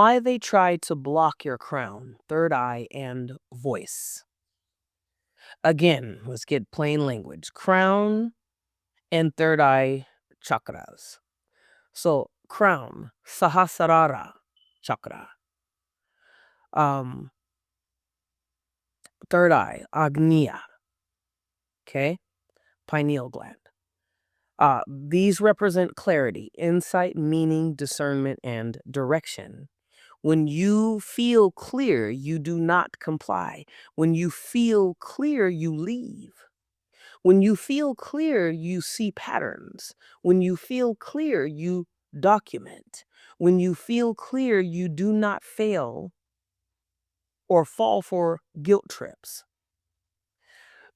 Why they try to block your crown, third eye, and voice. Again, let's get plain language. Crown and third eye chakras. So crown, Sahasrara chakra. Um, Third eye, Agnya. Okay, pineal gland. These represent clarity, insight, meaning, discernment, and direction. When you feel clear, you do not comply. When you feel clear, you leave. When you feel clear, you see patterns. When you feel clear, you document. When you feel clear, you do not fail or fall for guilt trips.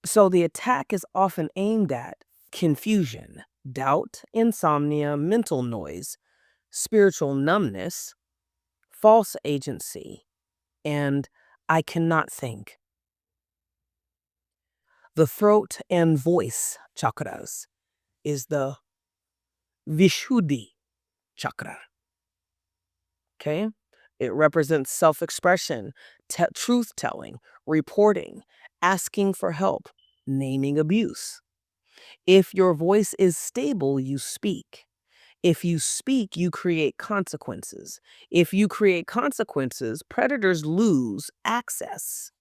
So the attack is often aimed at confusion, doubt, insomnia, mental noise, spiritual numbness, false agency, and I cannot think. The throat and voice chakras is the Vishuddhi chakra. Okay? It represents self expression, truth telling, reporting, asking for help, naming abuse. If your voice is stable, you speak. If you speak, you create consequences. If you create consequences, predators lose access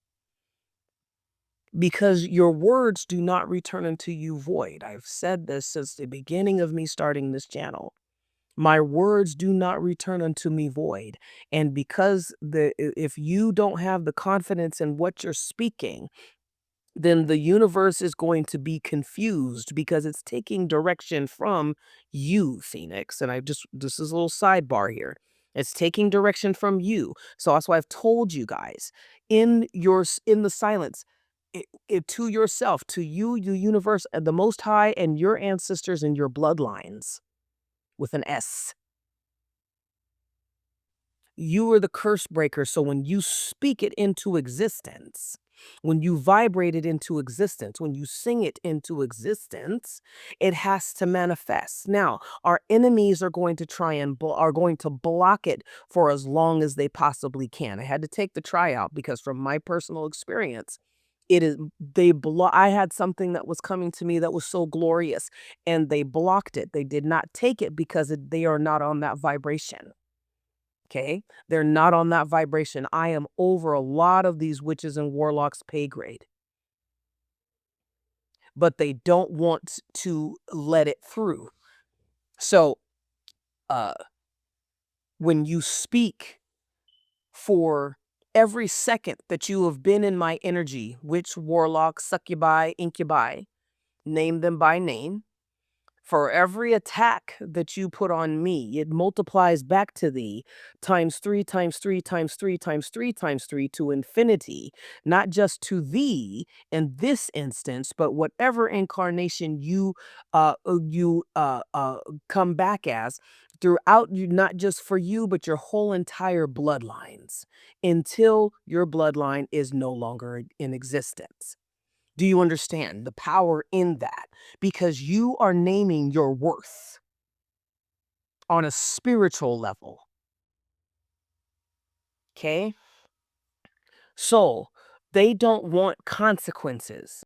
because your words do not return unto you void. I've said this since the beginning of me starting this channel. My words do not return unto me void. And because if you don't have the confidence in what you're speaking, then the universe is going to be confused because it's taking direction from you, Phoenix. And this is a little sidebar here. It's taking direction from you. So that's why I've told you guys in the silence, to yourself, to you, the universe, and the Most High, and your ancestors and your bloodlines with an S. You are the curse breaker. So when you speak it into existence, when you vibrate it into existence, when you sing it into existence, it has to manifest. Now, our enemies are going to try and are going to block it for as long as they possibly can. I had to take the try out because from my personal experience, it is I had something that was coming to me that was so glorious and they blocked it. They did not take it because they are not on that vibration. Okay, they're not on that vibration. I am over a lot of these witches and warlocks pay grade, but they don't want to let it through. So uh when you speak, for every second that you have been in my energy, witch, warlock, succubi, incubi, name them by name, for every attack that you put on me, it multiplies back to thee times 3 times 3 times 3 times 3 times 3 to infinity, not just to thee in this instance, but whatever incarnation you come back as throughout you, not just for you, but your whole entire bloodlines until your bloodline is no longer in existence. Do you understand the power in that? Because you are naming your worth on a spiritual level. Okay? So they don't want consequences.